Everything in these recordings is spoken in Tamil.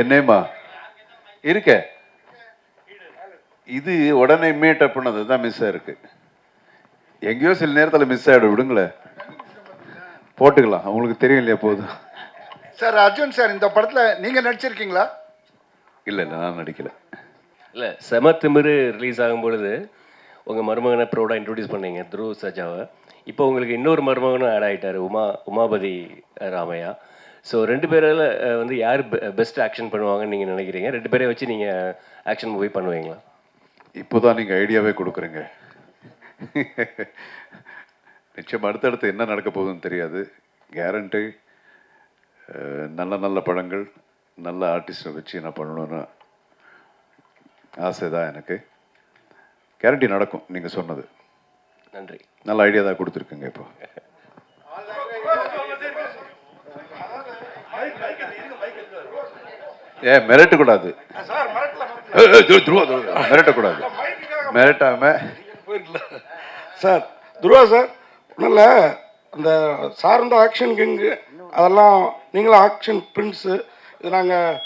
என்னேம்மா இருக்க இது உடனே இம்மீடியட் பண்ணது தான் மிஸ் ஆயிருக்கு. எங்கேயோ சில நேரத்தில் மிஸ் ஆகிடும், விடுங்களேன், போட்டுக்கலாம். உங்களுக்கு தெரியும் இல்லையா போதும். சார் அர்ஜுன் சார், இந்த படத்துல நீங்க நடிச்சிருக்கீங்களா? இல்லை இல்லை, நான் நடிக்கல. இல்லை, செம திமிரு ரிலீஸ் ஆகும் பொழுது உங்கள் மருமகனை ப்ரௌடாக இன்ட்ரடியூஸ் பண்ணீங்க, துருவ சஜாவை. இப்போ உங்களுக்கு இன்னொரு மருமகனும் ஆட் ஆகிட்டார், உமாபதி ராமையா. ஸோ ரெண்டு பேரில் வந்து யார் பெஸ்ட் ஆக்ஷன் பண்ணுவாங்கன்னு நீங்கள் நினைக்கிறீங்க? ரெண்டு பேரையும் வச்சு நீங்கள் ஆக்ஷன் மூவி பண்ணுவீங்களா? இப்போதான் நீங்கள் ஐடியாவே கொடுக்குறீங்க. நிச்சயம் அடுத்தடுத்து என்ன நடக்க போகுதுன்னு தெரியாது. கேரண்டி நல்ல நல்ல படங்கள், நல்ல ஆர்டிஸ்டை வச்சு என்ன பண்ணணும்னு ஆசை தான் எனக்கு. கேரண்டி நடக்கும். நீங்கள் சொன்னது நன்றி, நல்ல ஐடியா தான் கொடுத்துருக்குங்க. இப்போ மிரட்டக்கூடாது, மிரட்டக்கூடாது, மிரட்டாம சார். துருவா சார், ஒன்றும் அந்த சார்ந்த ஆக்ஷன் கிங்கு அதெல்லாம் நீங்களும் ஆக்ஷன் பிரின்ஸு, இது நாங்கள்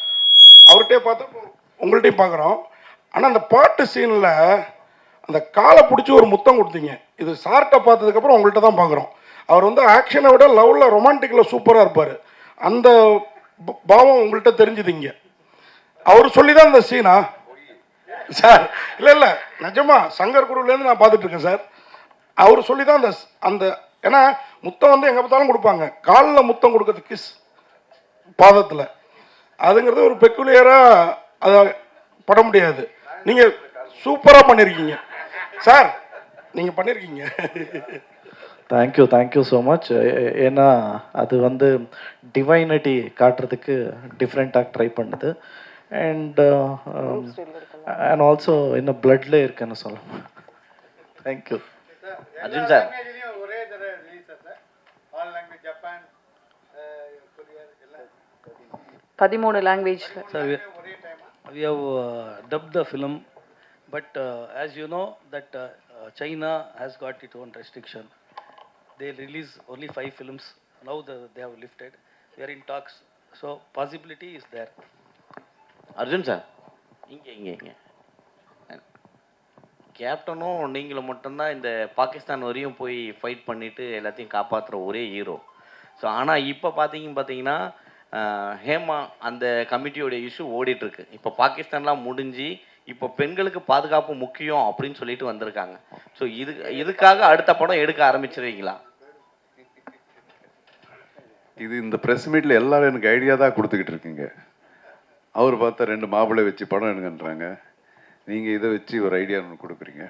அவர்கிட்டே பார்த்தோம், உங்கள்கிட்டையும் பார்க்குறோம். ஆனால் அந்த பாட்டு சீனில் அந்த காலை பிடிச்சி ஒரு முத்தம் கொடுத்தீங்க. இது சார்ட்டை பார்த்ததுக்கப்புறம் உங்கள்கிட்ட தான் பார்க்குறோம். அவர் வந்து ஆக்ஷனை விட லவ்வில் ரொமான்டிக்கில் சூப்பராக இருப்பார். அந்த பாவம் உங்கள்கிட்ட தெரிஞ்சுதிங்க. அவர் சொல்லி தான் இந்த சீனா சார்? இல்லை இல்லை, நிஜமா சங்கர் குருவிலேருந்து நான் பார்த்துட்டு இருக்கேன் சார். அவர் சொல்லி தான் அந்த அந்த ஏன்னா முத்தம் வந்து எங்கே பார்த்தாலும் கொடுப்பாங்க, காலில் முத்தம் கொடுக்கறது கிஸ் பாதத்தில், அதுங்கிறது ஒரு பெக்குலியராக அதை பட முடியாது. நீங்கள் சூப்பராக பண்ணியிருக்கீங்க சார், நீங்கள் பண்ணியிருக்கீங்க. Thank you so much. ஏன்னா அது வந்து டிவைனிட்டி காட்டுறதுக்கு டிஃப்ரெண்ட்டாக ட்ரை பண்ணுது. அண்ட் ஆல்சோ இன்னும் பிளட்ல இருக்குன்னு சொல்லலாம். Thank you Arjun sir. 13 லாங்குவேஜ்ல. Sir, we have dubbed the film, but as you know that China has got its own restriction. They release only 5 films. Now they have lifted. We are in talks, so possibility is there. Arjun sir, இங்கே கேப்டனும் நீங்களும் மட்டும்தான் இந்த பாகிஸ்தான் வரையும் போய் ஃபைட் பண்ணிவிட்டு எல்லாத்தையும் காப்பாற்றுற ஒரே ஹீரோ. ஸோ ஆனால் இப்போ பார்த்தீங்கன்னா ஹேமா அந்த கமிட்டியோட இஷ்யூ ஓடிட்டுருக்கு. இப்போ பாகிஸ்தான்லாம் முடிஞ்சு இப்போ பெண்களுக்கு பாதுகாப்பு முக்கியம் அப்படின்னு சொல்லிட்டு வந்திருக்காங்க. ஸோ இதுக்காக அடுத்த படம் எடுக்க ஆரம்பிச்சிருவீங்களா? இது இந்த ப்ரெஸ் மீட்டில் எல்லாரும் எனக்கு ஐடியா தான் கொடுத்துக்கிட்டு இருக்கீங்க. அவர் பார்த்தா 2 மாப்பிள்ளை வச்சு படம் எடுங்கன்றாங்க, நீங்கள் இதை வச்சு ஒரு ஐடியா ஒன்று கொடுக்குறீங்க.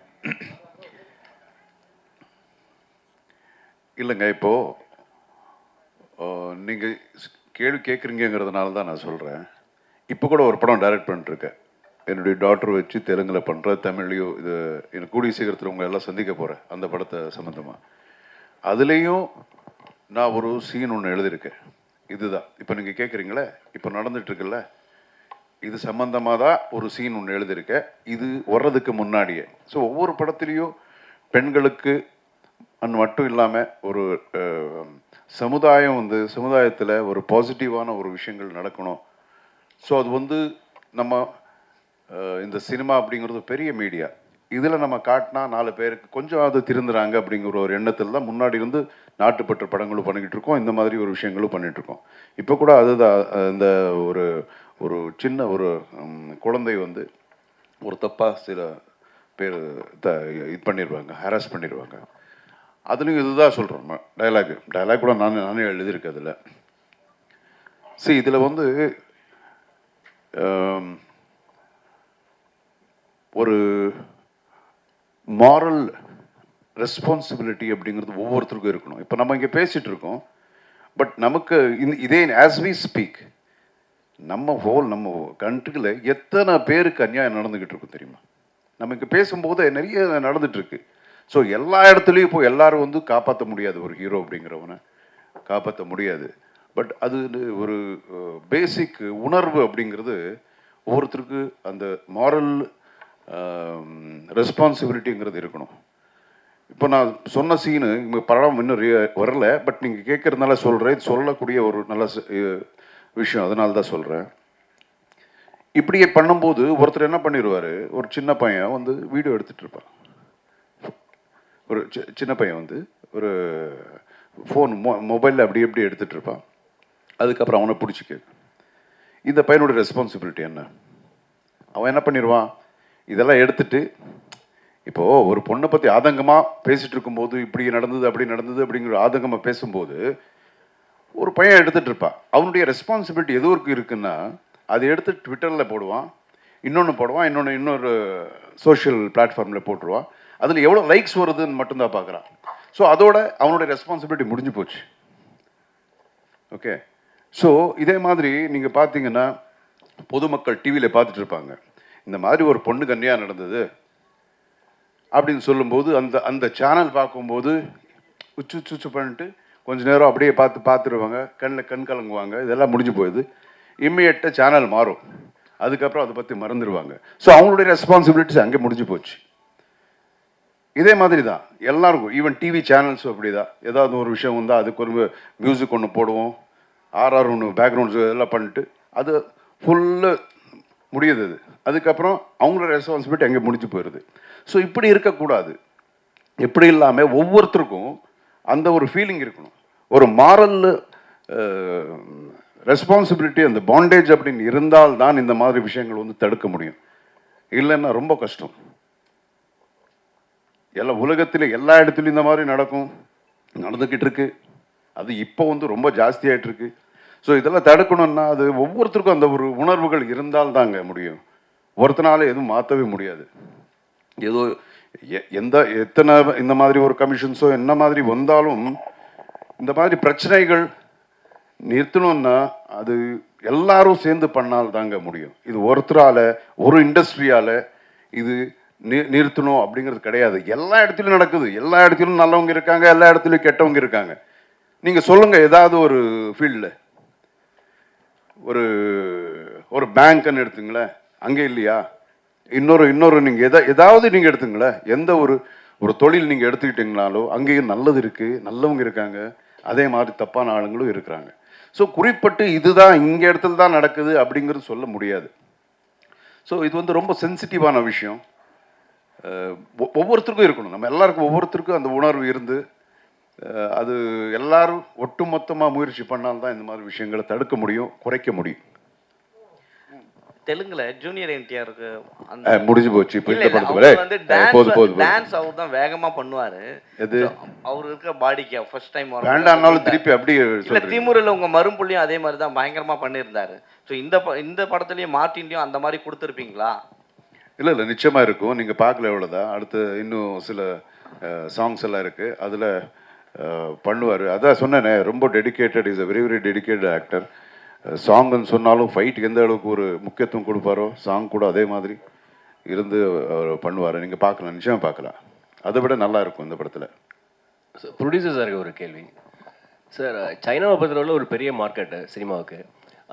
இல்லைங்க, இப்போது நீங்கள் கேள்வி கேட்குறீங்கிறதுனால தான் நான் சொல்கிறேன். இப்போ கூட ஒரு படம் டைரக்ட் பண்ணிட்டுருக்கேன், என்னுடைய டாக்டர் வச்சு தெலுங்கில் பண்ணுற, தமிழ்லையோ இது எனக்கு கூடிய சீக்கிரத்தில் உங்களை எல்லாம் சந்திக்க போகிறேன் அந்த படத்தை சம்மந்தமாக. அதுலேயும் நான் ஒரு சீன் ஒன்று எழுதியிருக்கேன். இதுதான் இப்போ நீங்கள் கேட்குறீங்களே, இப்போ நடந்துட்டுருக்குல்ல, இது சம்மந்தமாக தான் ஒரு சீன் ஒன்று எழுதியிருக்கேன். இது வர்றதுக்கு முன்னாடியே. ஸோ ஒவ்வொரு படத்துலேயும் பெண்களுக்கு மட்டும் இல்லாமல் ஒரு சமுதாயம் வந்து சமுதாயத்தில் ஒரு பாசிட்டிவான ஒரு விஷயங்கள் நடக்கணும். ஸோ அது வந்து நம்ம இந்த சினிமா அப்படிங்கிறது பெரிய மீடியா, இதில் நம்ம காட்டினா 4 பேருக்கு கொஞ்சம் அது திருந்துறாங்க அப்படிங்கிற ஒரு எண்ணத்தில் தான் முன்னாடி வந்து நாட்டுப்பற்ற படங்களும் பண்ணிக்கிட்டு இருக்கோம், இந்த மாதிரி ஒரு விஷயங்களும் பண்ணிகிட்ருக்கோம். இப்போ கூட அதுதான், இந்த ஒரு ஒரு சின்ன ஒரு குழந்தை வந்து ஒரு தப்பாக சில பேர் இது பண்ணிடுவாங்க, ஹராஸ் பண்ணிடுவாங்க. அதுலேயும் இதுதான் சொல்கிறோம், டைலாக் கூட நானே எழுதியிருக்கேன் அதில். சரி, இதில் வந்து ஒரு மாரல் ரெஸ்பான்சிபிலிட்டி அப்படிங்கிறது ஒவ்வொருத்தருக்கும் இருக்கணும். இப்போ நம்ம இங்கே பேசிகிட்டு இருக்கோம், பட் நமக்கு இதே ஆஸ் வி ஸ்பீக் நம்ம கண்ட்ரியில் எத்தனை பேருக்கு அநியாயம் நடந்துக்கிட்டு இருக்கும் தெரியுமா? நம்ம இங்கே பேசும்போது நிறைய நடந்துகிட்ருக்கு. ஸோ எல்லா இடத்துலையும் இப்போ எல்லாரும் வந்து காப்பாற்ற முடியாது, ஒரு ஹீரோ அப்படிங்கிறவனை காப்பாற்ற முடியாது. பட் அது ஒரு பேசிக் உணர்வு அப்படிங்கிறது ஒவ்வொருத்தருக்கு அந்த மாரல் ரெஸ்பான்சிபிலிட்டிங்கிறது இருக்கணும். இப்போ நான் சொன்ன சீனு படம் இன்னும் வரல, பட் நீங்கள் கேட்குறதுனால சொல்கிறேன், சொல்லக்கூடிய ஒரு நல்ல விஷயம், அதனால தான் சொல்கிறேன். இப்படியே பண்ணும்போது ஒருத்தர் என்ன பண்ணிடுவார், ஒரு சின்ன பையன் வந்து வீடியோ எடுத்துகிட்டு இருப்பான். ஒரு சின்ன பையன் வந்து ஒரு ஃபோன் மொபைலில் அப்படி எப்படி எடுத்துகிட்டு இருப்பான். அதுக்கப்புறம் அவனை பிடிச்சிக்க, இந்த பையனோட ரெஸ்பான்சிபிலிட்டி என்ன? அவன் என்ன பண்ணிடுவான், இதெல்லாம் எடுத்துட்டு இப்போது ஒரு பொண்ணை பற்றி ஆதங்கமாக பேசிகிட்டு இருக்கும்போது இப்படி நடந்தது அப்படி நடந்தது அப்படிங்கிற ஆதங்கமாக பேசும்போது ஒரு பையன் எடுத்துகிட்டு இருப்பான். அவனுடைய ரெஸ்பான்சிபிலிட்டி எது வரைக்கும் இருக்குன்னா, அதை எடுத்து ட்விட்டரில் போடுவான், இன்னொன்று போடுவான், இன்னொரு சோஷியல் பிளாட்ஃபார்மில் போட்டுருவான். அதில் எவ்வளோ லைக்ஸ் வருதுன்னு மட்டும்தான் பார்க்குறான். ஸோ அதோட அவனுடைய ரெஸ்பான்சிபிலிட்டி முடிஞ்சு போச்சு. ஓகே, ஸோ இதே மாதிரி நீங்கள் பார்த்தீங்கன்னா பொதுமக்கள் டிவியில் பார்த்துட்டு இருப்பாங்க, இந்த மாதிரி ஒரு பொண்ணுக்கு அந்நியாக நடந்தது அப்படின்னு சொல்லும்போது அந்த சேனல் பார்க்கும்போது உச்சு பண்ணிட்டு கொஞ்ச நேரம் அப்படியே பார்த்துருவாங்க, கண் கலங்குவாங்க, இதெல்லாம் முடிஞ்சு போயிடுது. இம்மிடியட்டாக சேனல் மாறும், அதுக்கப்புறம் அதை பற்றி மறந்துடுவாங்க. ஸோ அவங்களுடைய ரெஸ்பான்சிபிலிட்டிஸ் அங்கே முடிஞ்சு போச்சு. இதே மாதிரி தான் எல்லாருக்கும், ஈவன் டிவி சேனல்ஸும் அப்படி தான். ஏதாவது ஒரு விஷயம் வந்தால் அதுக்கு ஒரு மியூசிக் ஒன்று போடுவோம், ஆர்ஆர் ஒன்று பேக்ரவுண்ட்ஸ் இதெல்லாம் பண்ணிட்டு அது ஃபுல்லு முடியுது. அதுக்கப்புறம் அவங்களோட ரெஸ்பான்சிபிலிட்டி அங்கே முடிஞ்சு போயிடுது. ஸோ இப்படி இருக்கக்கூடாது. எப்படி இல்லாமல் ஒவ்வொருத்தருக்கும் அந்த ஒரு ஃபீலிங் இருக்கணும், ஒரு மாரல் ரெஸ்பான்சிபிலிட்டி, அந்த பாண்டேஜ் அப்படின்னு இருந்தால் தான் இந்த மாதிரி விஷயங்கள் வந்து தடுக்க முடியும். இல்லைன்னா ரொம்ப கஷ்டம். எல்லா உலகத்தில் எல்லா இடத்துலையும் இந்த மாதிரி நடந்துக்கிட்டு இருக்கு. அது இப்போ வந்து ரொம்ப ஜாஸ்தியாகிட்டு இருக்கு. ஸோ இதெல்லாம் தடுக்கணும்னா அது ஒவ்வொருத்தருக்கும் அந்த ஒரு உணர்வுகள் இருந்தால் தாங்க முடியும். ஒருத்தனால எதுவும் மாற்றவே முடியாது. ஏதோ எத்தனை இந்த மாதிரி ஒரு கமிஷன்ஸோ என்ன மாதிரி வந்தாலும் இந்த மாதிரி பிரச்சனைகள் நிறுத்தணும்னா அது எல்லாரும் சேர்ந்து பண்ணால் தாங்க முடியும். இது ஒருத்தரால ஒரு இண்டஸ்ட்ரியால இது நிறுத்தணும் அப்படிங்கிறது கிடையாது. எல்லா இடத்துலையும் நடக்குது, எல்லா இடத்துலையும் நல்லவங்க இருக்காங்க, எல்லா இடத்துலையும் கெட்டவங்க இருக்காங்க. நீங்கள் சொல்லுங்கள், ஏதாவது ஒரு ஃபீல்டில் ஒரு பேங்க்னு எடுத்துங்களேன், அங்கே இல்லையா? இன்னொரு நீங்கள் ஏதாவது நீங்கள் எடுத்துங்களேன், எந்த ஒரு தொழில் நீங்கள் எடுத்துக்கிட்டீங்கனாலும் அங்கேயும் நல்லது இருக்குது, நல்லவங்க இருக்காங்க, அதே மாதிரி தப்பான ஆளுங்களும் இருக்கிறாங்க. ஸோ குறிப்பிட்டு இதுதான் இங்கே இடத்துல தான் நடக்குது அப்படிங்கிறது சொல்ல முடியாது. ஸோ இது வந்து ரொம்ப சென்சிட்டிவான விஷயம். ஒவ்வொருத்தருக்கும் இருக்கணும், நம்ம எல்லாருக்கும் ஒவ்வொருத்தருக்கும் அந்த உணர்வு இருந்து அது எல்லாரும் ஒட்டுமொத்தமாக முயற்சி பண்ணால்தான் இந்த மாதிரி விஷயங்களை தடுக்க முடியும், குறைக்க முடியும். தெலுங்குல ஜூனியர் என்டிஆருக்கு முடிஞ்சு போச்சு. இப்போ இந்த படத்துல வந்து டான்ஸ் அவர் தான் வேகமா பண்ணுவாரு. எது அவர் இருக்கிற பாடிக்கு ஃபர்ஸ்ட் டைம் வேண்டாம்னாலும் திருப்பி அப்படியே இல்ல, திமுறில் உங்க மரும்புள்ளியும் அதே மாதிரி தான் பயங்கரமா பண்ணியிருந்தாரு. ஸோ இந்த படத்துலயும் மார்ட்டின்லயும் அந்த மாதிரி கொடுத்துருப்பீங்களா? இல்லை நிச்சயமாக இருக்கும். நீங்கள் பார்க்கல எவ்வளோதான். அடுத்து இன்னும் சில சாங்ஸ் எல்லாம் இருக்குது, அதில் பண்ணுவார். அதான் சொன்னேனே, ரொம்ப dedicated, is a very very dedicated actor. சாங்குன்னு சொன்னாலும் ஃபைட்டுக்கு எந்த அளவுக்கு ஒரு முக்கியத்துவம் கொடுப்பாரோ சாங் கூட அதே மாதிரி இருந்து அவர் பண்ணுவார். நீங்கள் பார்க்கலாம், நிச்சயமாக பார்க்கலாம். அதை விட நல்லா இருக்கும் இந்த படத்தில். ப்ரொடியூசர் சாருக்கு ஒரு கேள்வி சார். சைனாவை பொறுத்தளவில் ஒரு பெரிய மார்க்கெட்டு சினிமாவுக்கு.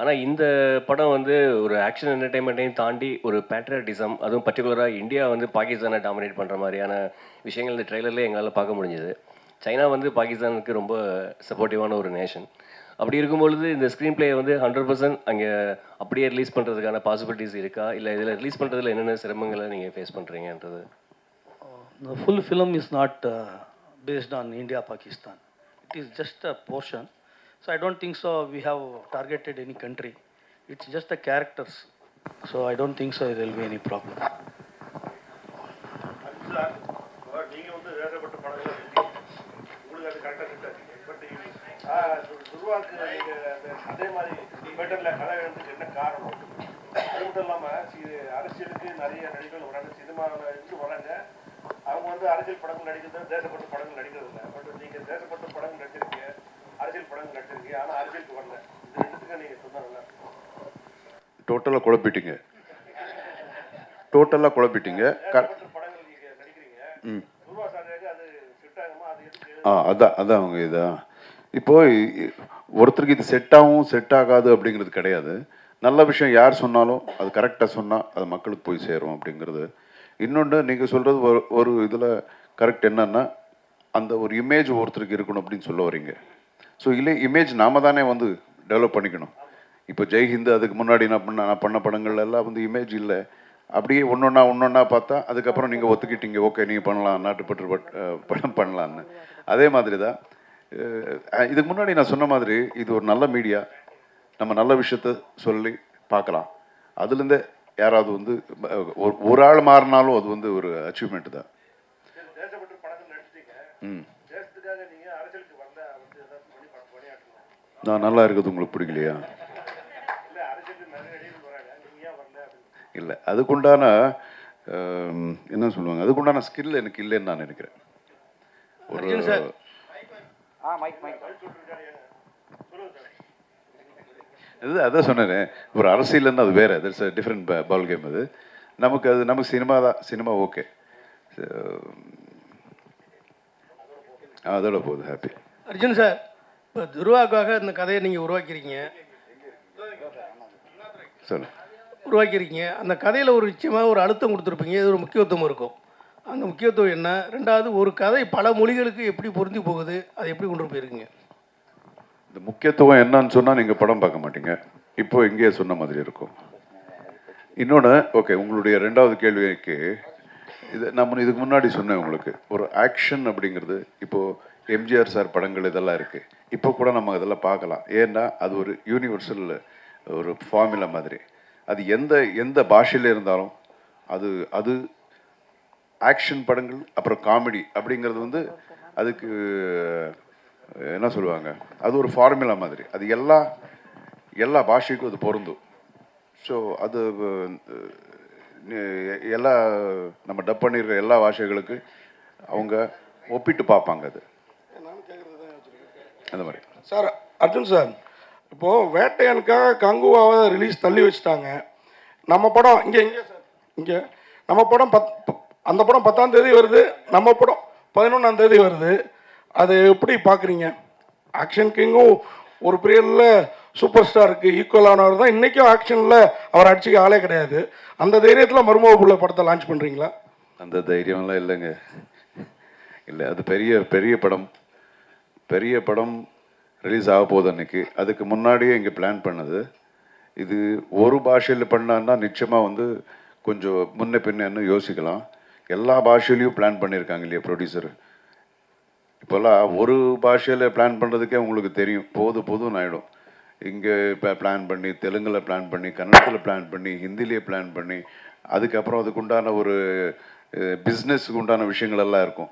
ஆனால் இந்த படம் வந்து ஒரு ஆக்ஷன் என்டர்டைன்மெண்ட்டையும் தாண்டி ஒரு பேட்ரியாட்டிசம், அதுவும் பர்டிகுலராக இந்தியா வந்து பாகிஸ்தானை டாமினேட் பண்ணுற மாதிரியான விஷயங்கள் இந்த ட்ரெய்லர்லேயே எங்களால் பார்க்க முடிஞ்சது. சைனா வந்து பாகிஸ்தானுக்கு ரொம்ப சப்போர்ட்டிவான ஒரு நேஷன். அப்படி இருக்கும்பொழுது இந்த ஸ்க்ரீன் பிளே வந்து 100% அங்கே அப்படியே ரிலீஸ் பண்ணுறதுக்கான பாசிபிலிட்டிஸ் இருக்கா, இல்லை இதில் ரிலீஸ் பண்ணுறதுல என்னென்ன சிரமங்களை நீங்கள் face பண்ணுறீங்கன்றது? The full film is not based on India Pakistan. It is just a portion. So I don't think so we have targeted any country. It's just the characters. So I don't think so there will be any problem. நீங்கள் வந்து வேறுபட்ட படங்கள் உங்களுக்கு அது கரெக்டாக செட்டாச்சு. பட் துருவாக்கு நீங்கள் அதே மாதிரி பேட்டரில் கலை எழுதுக்கு என்ன காரணம்? அது மட்டும் இல்லாமல் இது அரசியலுக்கு நிறைய நடிகர்கள் வராங்க, சினிமாவில் இருந்து வராங்க. அவங்க வந்து அரசியல் படங்கள் நடிக்கிறது, தேசப்பட்ட படங்கள் நடிக்கிறது இல்லை. பட் நீங்கள் தேசப்பட்ட படங்கள் நடிச்சிருக்கீங்க, அரசியல் படங்கள் நடிச்சிருக்கீங்க, ஆனால் அரசியலுக்கு வரல. இது ரெண்டுத்துக்கும் நீங்கள் சொன்னாங்க. டோட்டலாக குழப்பிட்டீங்க. படங்கள் நீங்கள் நடிக்கிறீங்க, துருவா சாருக்கு அது செட் ஆகுமா? அது எதுக்கு? அதான் அவங்க இதான் இப்போ ஒருத்தருக்கு இது செட் ஆகும் செட் ஆகாது அப்படிங்கிறது கிடையாது. நல்ல விஷயம் யார் சொன்னாலும் அது கரெக்டாக சொன்னால் அது மக்களுக்கு போய் சேரும் அப்படிங்கிறது. இன்னொன்று நீங்கள் சொல்கிறது ஒரு இதில் கரெக்ட் என்னன்னா, அந்த ஒரு இமேஜ் ஒருத்தருக்கு இருக்கணும் அப்படின்னு சொல்ல வரீங்க. ஸோ இல்லை, இமேஜ் நாம தானே வந்து டெவலப் பண்ணிக்கணும். இப்போ ஜெய்ஹிந்த் அதுக்கு முன்னாடி நான் பண்ண படங்கள் எல்லாம் வந்து இமேஜ் இல்லை. அப்படியே ஒன்றொன்னா பார்த்தா அதுக்கப்புறம் நீங்கள் ஒத்துக்கிட்டீங்க, ஓகே நீங்கள் பண்ணலாம், நாட்டுப்பற்று படம் பண்ணலான்னு. அதே மாதிரி தான் இதுக்கு முன்னாடி நான் சொன்ன மாதிரி இது ஒரு நல்ல மீடியா, நம்ம நல்ல விஷயத்த சொல்லி பார்க்கலாம். அதுலேருந்து யாராவது வந்து ஒரு ஆள் மாறினாலும் அது வந்து ஒரு அச்சீவ்மெண்ட் தான். நான் நல்லா இருக்குது உங்களுக்கு பிடிக்கலையா? இல்லை, அதுக்குண்டான என்ன சொல்லுவாங்க, அதுக்குண்டான ஸ்கில் எனக்கு இல்லைன்னு நான் நினைக்கிறேன். ஒரு இது அதான் சொன்னேன், ஒரு அரசியல்னு அது வேறு, that's a different ball game. அது நமக்கு சினிமா தான், சினிமா ஓகே, அதோட போகுது. ஹாப்பி. அர்ஜுன் சார், இப்போ துருவாக்காக இந்த கதையை நீங்கள் உருவாக்கியிருக்கீங்க, அந்த கதையில் ஒரு நிச்சயமாக ஒரு அழுத்தம் கொடுத்துருப்பீங்க, இது ஒரு முக்கியத்துவம் இருக்கும். அந்த முக்கியத்துவம் என்ன? ரெண்டாவது, ஒரு கதை பல மொழிகளுக்கு எப்படி பொருந்தி போகுது, அதை எப்படி கொண்டு போயிருக்கீங்க? இந்த முக்கியத்துவம் என்னன்னு சொன்னால் நீங்கள் படம் பார்க்க மாட்டீங்க, இப்போ இங்கேயே சொன்ன மாதிரி இருக்கும். இன்னொன்று, ஓகே, உங்களுடைய ரெண்டாவது கேள்விக்கு நான் இதுக்கு முன்னாடி சொன்னேன் உங்களுக்கு, ஒரு ஆக்ஷன் அப்படிங்கிறது இப்போது எம்ஜிஆர் சார் படங்கள் இதெல்லாம் இருக்குது, இப்போ கூட நம்ம இதெல்லாம் பார்க்கலாம். ஏன்னா அது ஒரு யூனிவர்சல் ஒரு ஃபார்முலா மாதிரி. அது எந்த பாஷையில் இருந்தாலும் அது ஆக்ஷன் படங்கள் அப்புறம் காமெடி அப்படிங்கிறது வந்து அதுக்கு என்ன சொல்லுவாங்க, அது ஒரு ஃபார்முலா மாதிரி. அது எல்லா பாஷைக்கும் அது பொருந்தும். ஸோ அது எல்லா நம்ம டப் பண்ணிடுற எல்லா பாஷைகளுக்கு அவங்க ஒப்பிட்டு பார்ப்பாங்க. அது அந்த மாதிரி. சார் அர்ஜுன் சார், இப்போது வேட்டையனுக்காக கங்குவாவை ரிலீஸ் தள்ளி வச்சுட்டாங்க. நம்ம படம் இங்கே நம்ம படம் அந்த படம் 10ஆம் தேதி வருது, நம்ம படம் 11ஆம் தேதி வருது. அது எப்படி பார்க்குறீங்க? ஆக்ஷன் கிங்கும் ஒரு பீரியடில் சூப்பர் ஸ்டாருக்கு ஈக்குவலானவர் தான், இன்றைக்கும் ஆக்ஷனில் அவர் அடிச்சுக்க ஆளே கிடையாது. அந்த தைரியத்தில் மருமக புள்ள படத்தை லான்ச் பண்ணுறீங்களா? அந்த தைரியம்லாம் இல்லைங்க. இல்லை, அது பெரிய படம் ரிலீஸ் ஆக போகுது அன்னைக்கு. அதுக்கு முன்னாடியே இங்கே பிளான் பண்ணது. இது ஒரு பாஷையில் பண்ணான்னா நிச்சயமாக வந்து கொஞ்சம் முன்ன பின்னு யோசிக்கலாம். எல்லா பாஷையிலையும் பிளான் பண்ணியிருக்காங்க இல்லையா ப்ரொடியூசர். இப்போல்லாம் ஒரு பாஷையில் பிளான் பண்ணுறதுக்கே உங்களுக்கு தெரியும், போதும்னு ஆகிடும். இங்கே இப்போ பிளான் பண்ணி, தெலுங்கில் பிளான் பண்ணி, கன்னடத்தில் பிளான் பண்ணி, ஹிந்திலேயே பிளான் பண்ணி, அதுக்கப்புறம் அதுக்குண்டான ஒரு பிஸ்னஸுக்கு உண்டான விஷயங்கள் எல்லாம் இருக்கும்.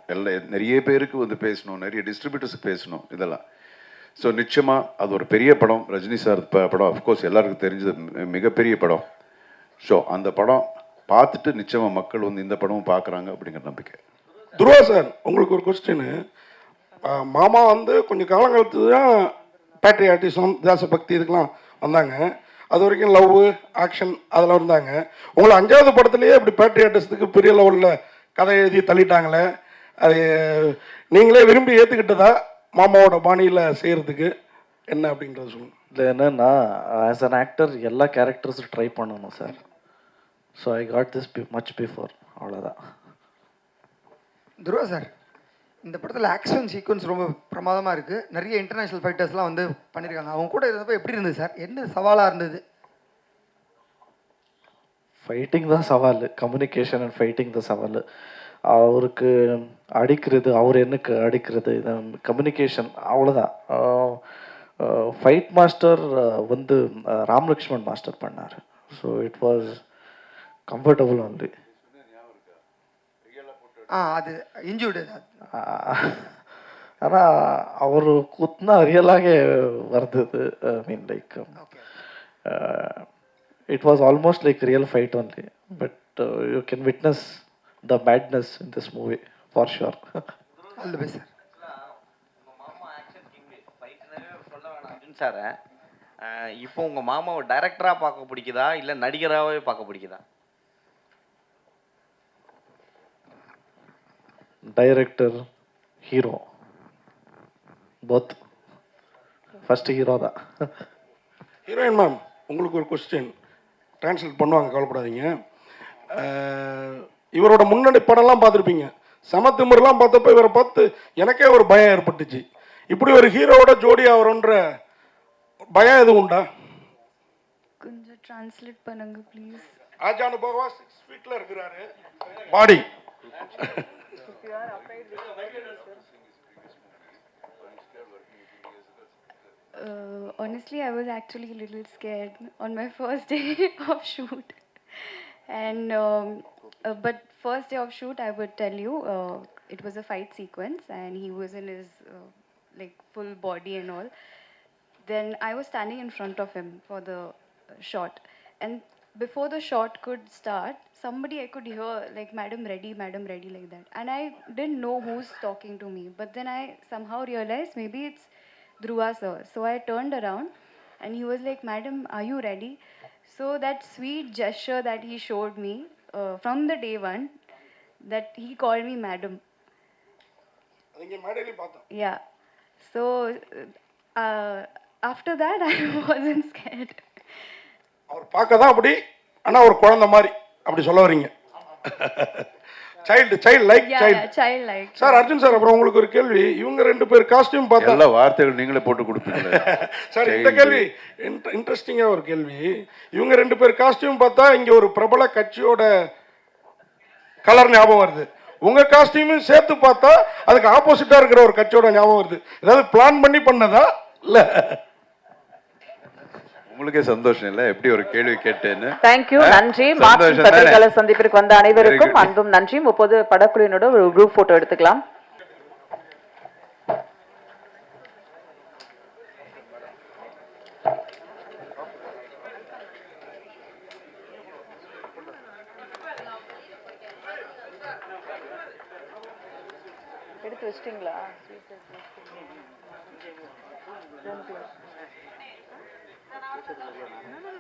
நிறைய பேருக்கு வந்து பேசணும், நிறைய டிஸ்ட்ரிபியூட்டர்ஸுக்கு பேசணும், இதெல்லாம். ஸோ நிச்சயமாக அது ஒரு பெரிய படம், ரஜினி சார் படம், அஃப்கோர்ஸ் எல்லாருக்கும் தெரிஞ்சது மிகப்பெரிய படம். ஸோ அந்த படம் பார்த்துட்டு நிச்சயமாக மக்கள் வந்து இந்த படமும் பார்க்குறாங்க அப்படிங்கிற நம்பிக்கை. துருவா சார், உங்களுக்கு ஒரு கொஸ்டின். மாமா வந்து கொஞ்சம் காலங்காலத்து தான் பேட்ரியாட்டிசம், தேசபக்தி இதுக்கெல்லாம் வந்தாங்க. அது வரைக்கும் லவ், ஆக்ஷன் அதெல்லாம் இருந்தாங்க. உங்களை 5வது படத்துலேயே இப்படி பேட்ரியாட்டிசத்துக்கு பெரிய லெவலில் கதை எழுதி தள்ளிட்டாங்களே, அது நீங்களே விரும்பி ஏற்றுக்கிட்டதா மாமாவோட பாணியில் செய்கிறதுக்கு என்ன அப்படின்றத சொல்லுங்கள். இல்லை, என்னன்னா ஆஸ் அன் ஆக்டர் எல்லா கேரக்டர்ஸும் ட்ரை பண்ணணும் sir. So I got this much before, அவ்வளோதான். துருவா சார், இந்த படத்தில் ஆக்ஷன் சீக்வன்ஸ் ரொம்ப பிரமாதமாக இருக்குது. நிறைய இன்டர்நேஷ்னல் ஃபைட்டர்ஸ்லாம் வந்து பண்ணியிருக்காங்க. அவங்க கூட இருந்தப்போ எப்படி இருந்தது சார்? என்ன சவாலாக இருந்தது? ஃபைட்டிங் தான் சவால், கம்யூனிகேஷன் அண்ட் ஃபைட்டிங் தான் சவால். அவருக்கு அடிக்கிறது, அவர் எனக்கு அடிக்கிறது, இது கம்யூனிகேஷன், அவ்வளோதான். ஃபைட் மாஸ்டர் வந்து ராம் லக்ஷ்மண் மாஸ்டர் பண்ணார். So it was comfortable only. அது இன்ஜூர்டு. ஆனால் அவர் குத்துனா ரியலாகவே வருது. I mean like it was almost like real fight only. But you can witness the madness in this movie for sure. all the best sir. மாமா ஆக்ஷன் கிங் ஃபைட் நிறைய சொல்ல வேணாம் அர்ஜுன் சார். இப்போ உங்க மாமாவை டைரக்டரா பார்க்க பிடிக்குதா இல்ல நடிகராகவே பார்க்க பிடிக்குதா? Director, hero, both. First hero தான். ஹீரோயின் மேம், உங்களுக்கு ஒரு கொஸ்டின், ட்ரான்ஸ்லேட் பண்ணுவாங்க, கவலைப்படாதீங்க. இவரோட முன்னாடி படம்லாம் பார்த்துருப்பீங்க. சமத்திமுறைலாம் பார்த்தப்ப இவரை பார்த்து எனக்கே ஒரு பயம் ஏற்பட்டுச்சு. இப்படி ஒரு ஹீரோவோட ஜோடி ஆகிறோன்ற பயம் எதுவும் உண்டா? translate பண்ணுங்க ப்ளீஸ். ஆஜானுபாவா 6 ஃபீட்ல இருக்கிறாரு பாடி. Honestly, I was actually a little scared on my first day of shoot. And but first day of shoot, I would tell you, it was a fight sequence, and he was in his like full body and all. Then I was standing in front of him for the shot, and before the shot could start, somebody I could hear like madam ready, like that, and I didn't know who's talking to me, but then I somehow realized maybe it's Dhruva sir. So I turned around and he was like, madam, are you ready? So that sweet gesture that he showed me from the day one, that he called me madam. நீங்க மேடையில பார்த்தோம். Yeah. So uh, after that, I wasn't scared. அவர் பார்க்க தான் அப்படி, ஆனா ஒரு குழந்தை மாதிரி அப்படி சொல்ல வரீங்க. Child like Yeah, child. yeah, childlike. Sir Arjun sir, அப்புறம் உங்களுக்கு ஒரு கேள்வி. இவங்க 2 பேர் காஸ்டியூம் பார்த்தா எல்லா வார்த்தைகள் நீங்களே போட்டு கொடுப்பீங்களே. சார் இந்த கேள்வி இன்ட்ரெஸ்டிங்கா ஒரு கேள்வி. இவங்க 2 பேர் காஸ்டியூம் பார்த்தா இங்க ஒரு பிரபல கட்சியோட கலர் ஞாபகம் வருது. உங்க காஸ்டியூமும் சேர்த்து பார்த்தா அதுக்கு ஆப்போசிட்டா இருக்கிற ஒரு கட்சியோட ஞாபகம் வருது. ஏதாவது பிளான் பண்ணி பண்ணதா இல்ல? உங்களுக்கே சந்தோஷம் இல்ல எப்படி ஒரு கேள்வி கேட்டேன்னு? தேங்க்யூ, நன்றி. மார்க்சின் பத்திரிகையாளர் சந்திப்பிற்கு வந்த அனைவருக்கும் அன்பும் நன்றி. இப்போது படக்குழுவினோட ஒரு குரூப் போட்டோ எடுத்துக்கலாம். எடுத்து வச்சிட்டீங்களா?